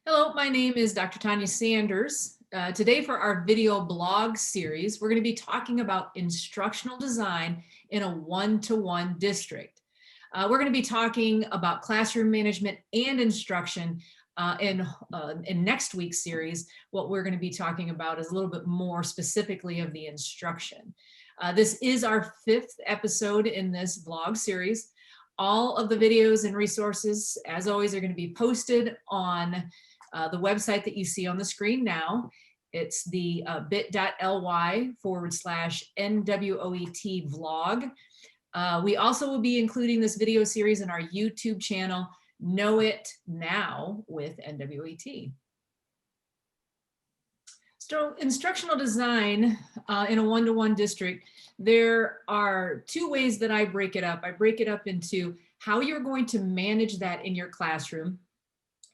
Hello, my name is Dr. Tonya Sanders. Today for our video blog series, we're going to be talking about instructional design in a one-to-one district. We're going to be talking about classroom management and instruction in next week's series. What we're going to be talking about is a little bit more specifically of the instruction. This is our 5th episode in this blog series. All of the videos and resources, as always, are going to be posted on the website that you see on the screen now. It's the bit.ly/NWOET vlog. We also will be including this video series in our YouTube channel, NWOET Now with NWOET. So instructional design in a one-to-one district, there are 2 ways that I break it up. I break it up into how you're going to manage that in your classroom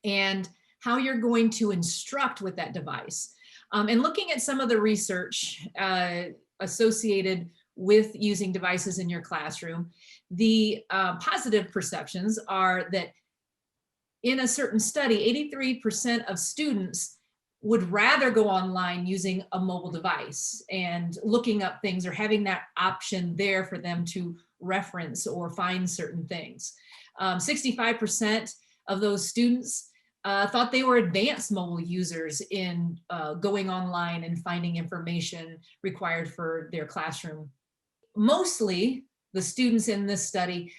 and how you're going to instruct with that device. And looking at some of the research associated with using devices in your classroom, the positive perceptions are that in a certain study, 83% of students would rather go online using a mobile device and looking up things or having that option there for them to reference or find certain things. 65% of those students thought they were advanced mobile users in going online and finding information required for their classroom. Mostly the students in this study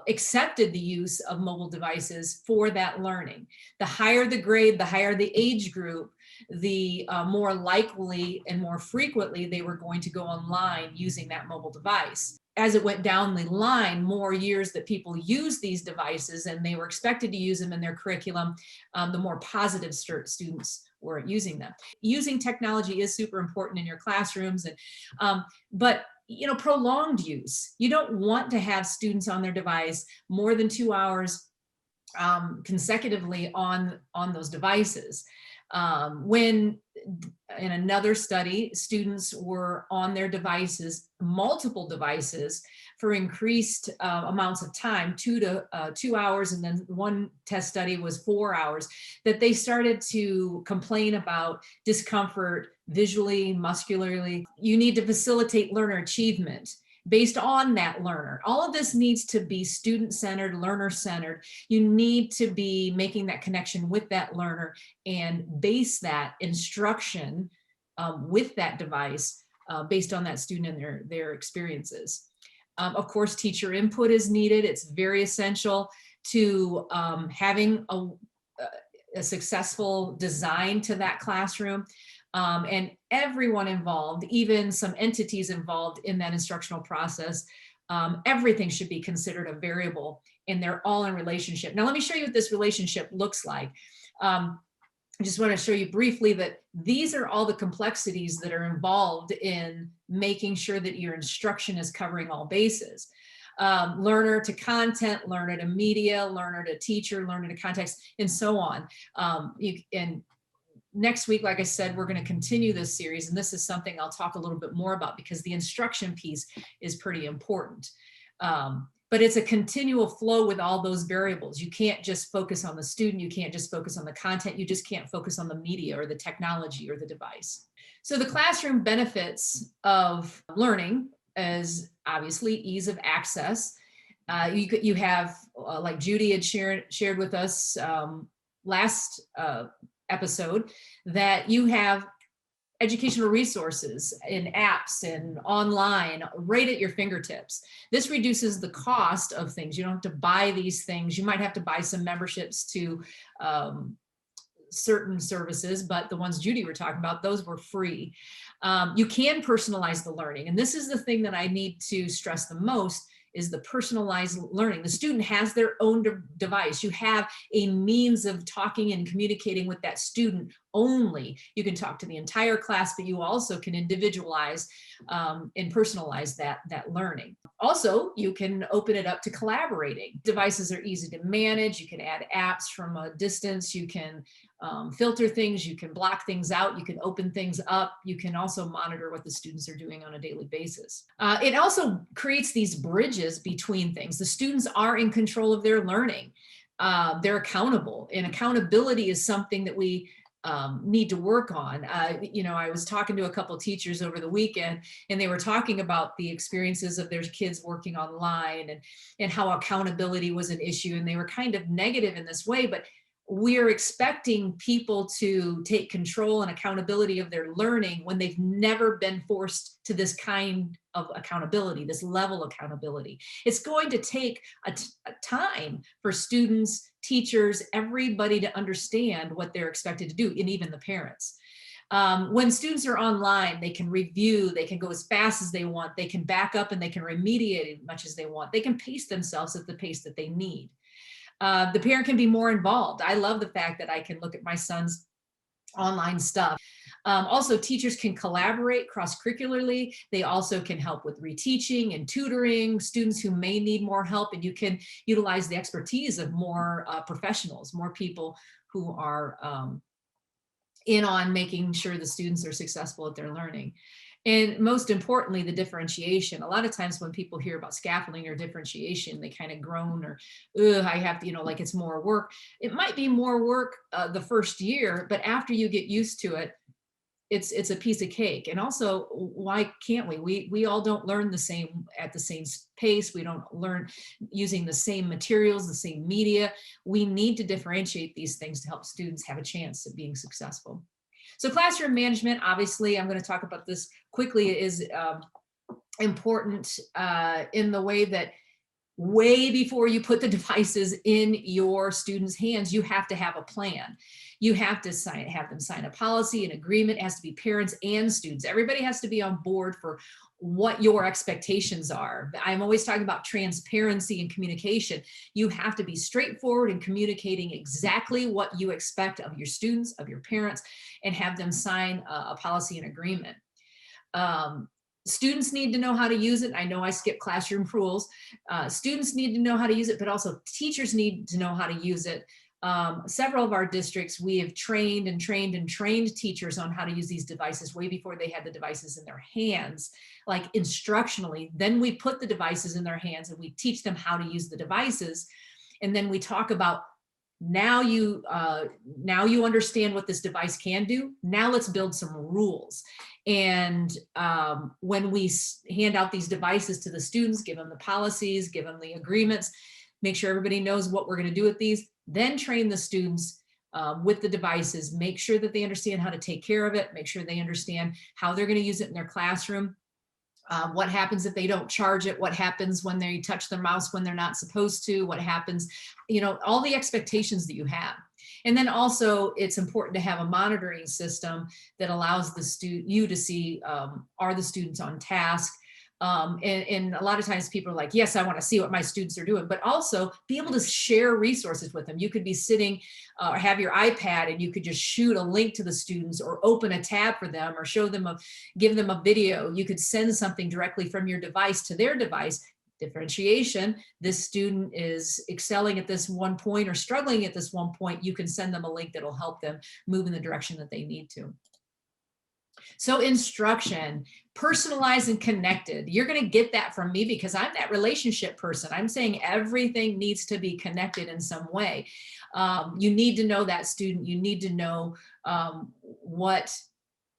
accepted the use of mobile devices for that learning. The higher the grade, the higher the age group, the more likely and more frequently they were going to go online using that mobile device. As it went down the line, more years that people use these devices and they were expected to use them in their curriculum, the more positive students were using them. Using technology is super important in your classrooms, but prolonged use. You don't want to have students on their device more than 2 hours consecutively on those devices. When in another study, students were on their devices, multiple devices, for increased amounts of time, 2 hours, and then one test study was 4 hours, that they started to complain about discomfort visually, muscularly. You need to facilitate learner achievement based on that learner. All of this needs to be student-centered, learner-centered. You need to be making that connection with that learner and base that instruction with that device based on that student and their experiences. Of course, teacher input is needed. It's very essential to having a successful design to that classroom. And everyone involved, even some entities involved in that instructional process, everything should be considered a variable, and they're all in relationship. Now, let me show you what this relationship looks like. I just want to show you briefly that these are all the complexities that are involved in making sure that your instruction is covering all bases. Learner to content, learner to media, learner to teacher, learner to context, and so on. And next week, like I said, we're going to continue this series, and this is something I'll talk a little bit more about because the instruction piece is pretty important. But it's a continual flow with all those variables. You can't just focus on the student. You can't just focus on the content. You just can't focus on the media or the technology or the device. So the classroom benefits of learning is obviously ease of access. You have, like Judy had shared with us last episode, that you have educational resources in apps and online right at your fingertips. This reduces the cost of things. You don't have to buy these things. You might have to buy some memberships to certain services, but the ones Judy were talking about, those were free. You can personalize the learning. And this is the thing that I need to stress the most, is the personalized learning. The student has their own device. You have a means of talking and communicating with that student only. You can talk to the entire class, but you also can individualize and personalize that learning. Also, you can open it up to collaborating. Devices are easy to manage. You can add apps from a distance. You can filter things. You can block things out. You can open things up. You can also monitor what the students are doing on a daily basis. It also creates these bridges between things. The students are in control of their learning. They're accountable, and accountability is something that we need to work on. You know, I was talking to a couple of teachers over the weekend, and they were talking about the experiences of their kids working online, and how accountability was an issue, and they were kind of negative in this way, but we're expecting people to take control and accountability of their learning when they've never been forced to this kind of accountability, this level of accountability. It's going to take a time for students, teachers, everybody to understand what they're expected to do, and even the parents. When students are online, they can review, they can go as fast as they want, they can back up, and they can remediate as much as they want. They can pace themselves at the pace that they need. The parent can be more involved. I love the fact that I can look at my son's online stuff. Also, teachers can collaborate cross-curricularly. They also can help with reteaching and tutoring students who may need more help, and you can utilize the expertise of more professionals, more people who are in on making sure the students are successful at their learning. And most importantly, the differentiation. A lot of times when people hear about scaffolding or differentiation, they kind of groan or, ugh, I have to, you know, like it's more work. It might be more work the first year, but after you get used to it, it's a piece of cake. And also, why can't we? We all don't learn the same at the same pace. We don't learn using the same materials, the same media. We need to differentiate these things to help students have a chance at being successful. So classroom management, obviously, I'm going to talk about this quickly, is important in the way that way before you put the devices in your students' hands, you have to have a plan. You have to have them sign a policy, an agreement. It has to be parents and students. Everybody has to be on board for what your expectations are. I'm always talking about transparency and communication. You have to be straightforward in communicating exactly what you expect of your students, of your parents, and have them sign a policy and agreement. Students need to know how to use it. I know I skipped classroom rules. Students need to know how to use it, but also teachers need to know how to use it. Several of our districts, we have trained teachers on how to use these devices way before they had the devices in their hands, like instructionally. Then we put the devices in their hands and we teach them how to use the devices. And then we talk about, now you understand what this device can do. Now let's build some rules. And when we hand out these devices to the students, give them the policies, give them the agreements, make sure everybody knows what we're going to do with these, then train the students with the devices, make sure that they understand how to take care of it, make sure they understand how they're going to use it in their classroom. What happens if they don't charge it? What happens when they touch their mouse when they're not supposed to? What happens, you know, all the expectations that you have. And then also it's important to have a monitoring system that allows you to see, are the students on task? And a lot of times people are like, yes, I want to see what my students are doing, but also be able to share resources with them. You could be sitting or have your iPad and you could just shoot a link to the students or open a tab for them or show them, give them a video. You could send something directly from your device to their device. Differentiation, this student is excelling at this one point or struggling at this one point, you can send them a link that'll help them move in the direction that they need to. So instruction, personalized and connected. You're going to get that from me because I'm that relationship person. I'm saying everything needs to be connected in some way. You need to know that student. You need to know what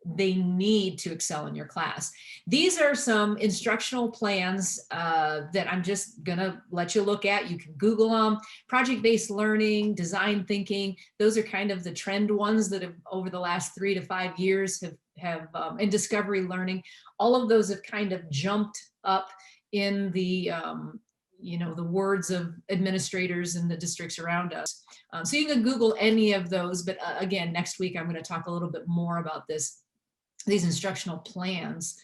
they need to excel in your class. These are some instructional plans that I'm just gonna let you look at. You can Google them. Project-based learning, design thinking, those are kind of the trend ones that have over the last 3 to 5 years have and discovery learning. All of those have kind of jumped up in the you know, the words of administrators in the districts around us. So you can Google any of those, but again, next week I'm going to talk a little bit more about these instructional plans.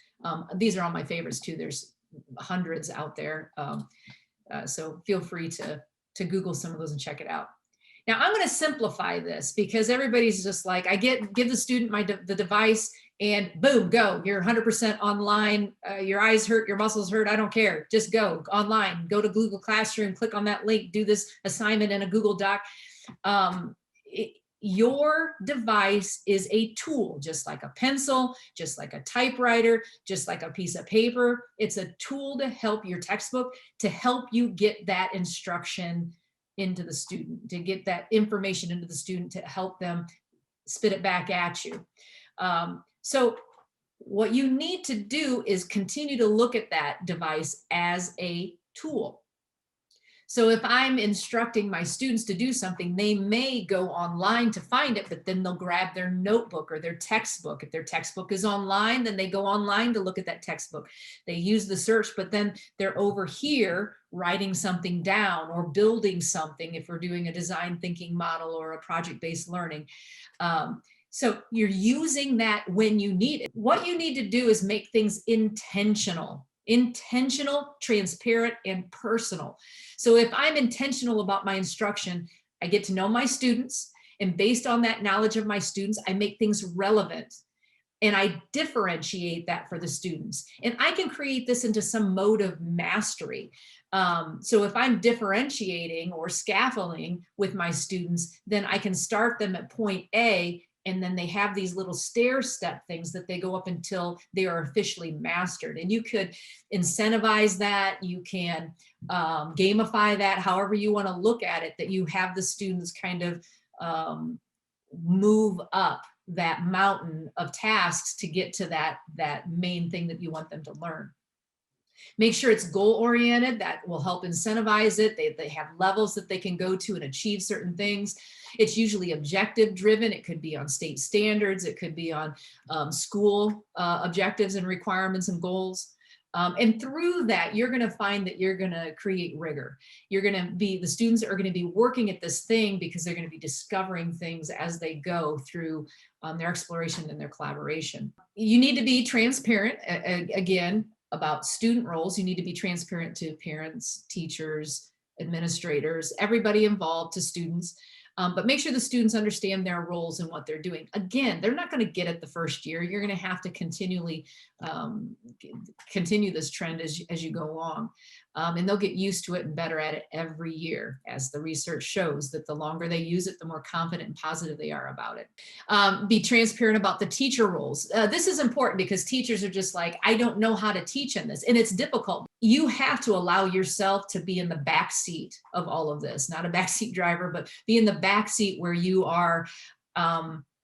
These are all my favorites too. There's hundreds out there. So feel free to Google some of those and check it out. Now I'm going to simplify this because everybody's just like, I give the student the device and boom, go. You're 100% online. Your eyes hurt, your muscles hurt. I don't care. Just go online, go to Google Classroom, click on that link, do this assignment in a Google Doc. Your device is a tool, just like a pencil, just like a typewriter, just like a piece of paper. It's a tool to help your textbook, to help you get that instruction into the student, to get that information into the student to help them spit it back at you. So what you need to do is continue to look at that device as a tool. So if I'm instructing my students to do something, they may go online to find it, but then they'll grab their notebook or their textbook. If their textbook is online, then they go online to look at that textbook. They use the search, but then they're over here writing something down or building something if we're doing a design thinking model or a project-based learning. So you're using that when you need it. What you need to do is make things intentional, transparent, and personal. So if I'm intentional about my instruction, I get to know my students, and based on that knowledge of my students, I make things relevant. And I differentiate that for the students. And I can create this into some mode of mastery. So if I'm differentiating or scaffolding with my students, then I can start them at point A, and then they have these little stair step things that they go up until they are officially mastered. And you could incentivize that. You can gamify that, however you want to look at it, that you have the students kind of move up that mountain of tasks to get to that main thing that you want them to learn. Make sure it's goal-oriented. That will help incentivize it. They have levels that they can go to and achieve certain things. It's usually objective-driven. It could be on state standards. It could be on school objectives and requirements and goals. And through that, you're going to find that you're going to create rigor. The students are going to be working at this thing because they're going to be discovering things as they go through their exploration and their collaboration. You need to be transparent, again, about student roles. You need to be transparent to parents, teachers, administrators, everybody involved, to students. But make sure the students understand their roles and what they're doing. Again, they're not going to get it the first year. You're going to have to continually continue this trend as you go along. And they'll get used to it and better at it every year, as the research shows that the longer they use it, the more confident and positive they are about it. Be transparent about the teacher roles. This is important because teachers are just like, I don't know how to teach in this, and it's difficult. You have to allow yourself to be in the back seat of all of this, not a backseat driver, but be in the back seat where you are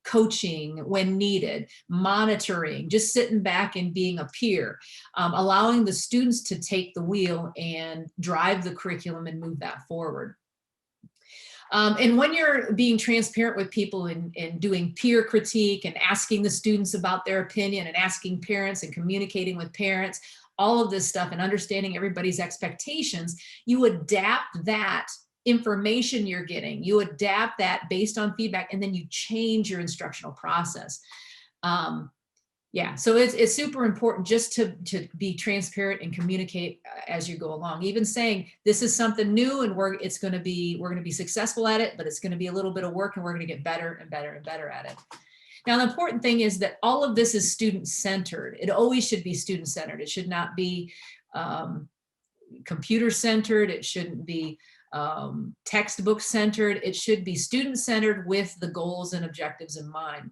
coaching when needed, monitoring, just sitting back and being a peer, allowing the students to take the wheel and drive the curriculum and move that forward. And when you're being transparent with people and doing peer critique and asking the students about their opinion and asking parents and communicating with parents, all of this stuff and understanding everybody's expectations, you adapt that information you're getting, you adapt that based on feedback, and then you change your instructional process. Yeah, so it's super important just to be transparent and communicate as you go along. Even saying this is something new and we're going to be successful at it, but it's going to be a little bit of work and we're going to get better and better and better at it. Now, the important thing is that all of this is student-centered. It always should be student-centered. It should not be computer-centered. It shouldn't be textbook-centered. It should be student-centered with the goals and objectives in mind.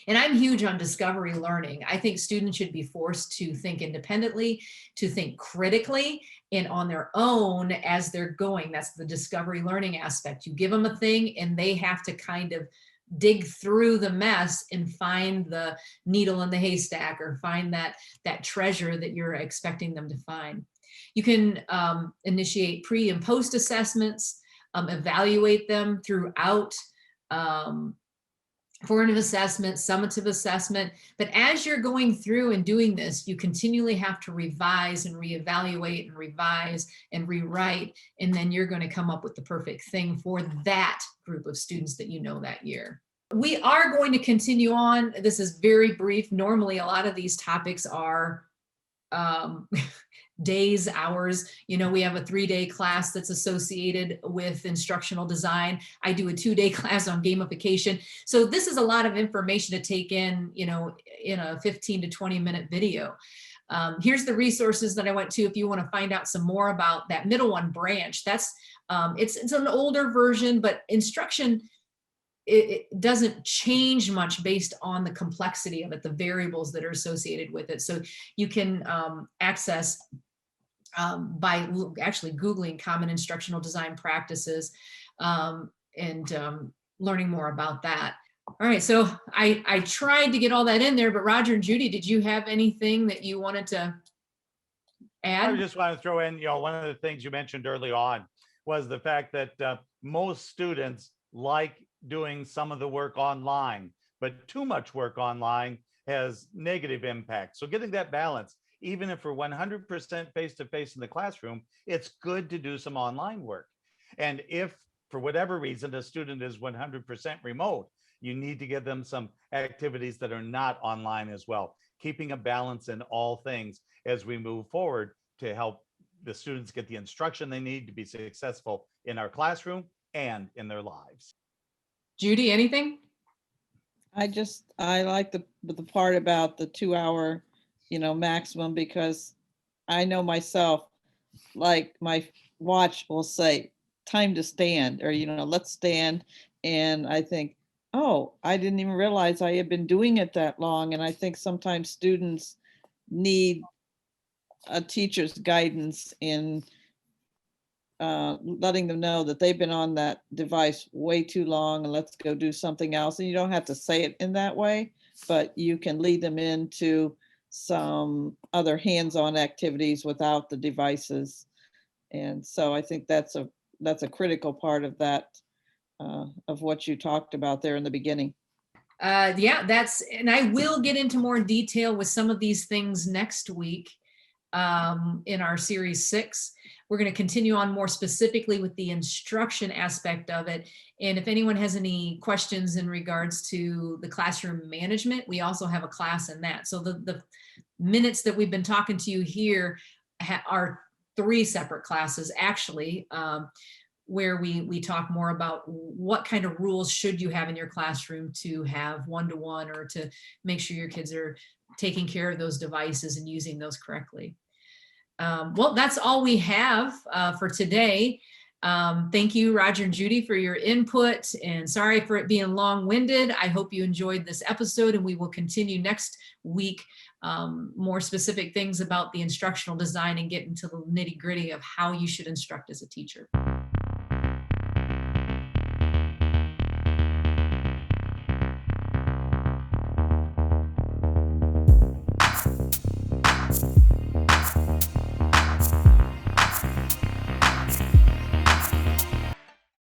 And I'm huge on discovery learning. I think students should be forced to think independently, to think critically, and on their own as they're going. That's the discovery learning aspect. You give them a thing and they have to kind of dig through the mess and find the needle in the haystack, or find that treasure that you're expecting them to find. You can initiate pre and post assessments, evaluate them throughout formative assessment, summative assessment. But as you're going through and doing this, you continually have to revise and reevaluate and revise and rewrite, and then you're going to come up with the perfect thing for that group of students that you know that year. We are going to continue on. This is very brief. Normally, a lot of these topics are days, hours. You know, we have a 3-day class that's associated with instructional design. I do a 2-day class on gamification. So this is a lot of information to take in, you know, in a 15 to 20 minute video. Here's the resources that I went to if you want to find out some more about that middle one, branch. That's it's an older version, but instruction, it doesn't change much based on the complexity of it, the variables that are associated with it. So you can access by actually Googling common instructional design practices and learning more about that. All right, so I tried to get all that in there, but Roger and Judy, did you have anything that you wanted to add? I just want to throw in, one of the things you mentioned early on was the fact that most students like doing some of the work online, but too much work online has negative impact. So getting that balance, even if we're 100% face-to-face in the classroom, it's good to do some online work. And if for whatever reason a student is 100% remote, you need to give them some activities that are not online as well, keeping a balance in all things as we move forward to help the students get the instruction they need to be successful in our classroom and in their lives. Judy, anything? I like the part about the 2 hour, maximum, because I know myself, like my watch will say time to stand, or, let's stand. And I think, oh, I didn't even realize I had been doing it that long. And I think sometimes students need a teacher's guidance in letting them know that they've been on that device way too long and let's go do something else. And you don't have to say it in that way, but you can lead them into some other hands-on activities without the devices. And so I think that's a critical part of that, of what you talked about there in the beginning. Yeah, and I will get into more detail with some of these things next week in our series 6. We're going to continue on more specifically with the instruction aspect of it. And if anyone has any questions in regards to the classroom management, we also have a class in that. So the minutes that we've been talking to you here are 3 separate classes, actually, where we talk more about what kind of rules should you have in your classroom to have one-to-one, or to make sure your kids are taking care of those devices and using those correctly. Well, that's all we have for today. Thank you, Roger and Judy, for your input, and sorry for it being long-winded. I hope you enjoyed this episode, and we will continue next week, more specific things about the instructional design and get into the nitty-gritty of how you should instruct as a teacher.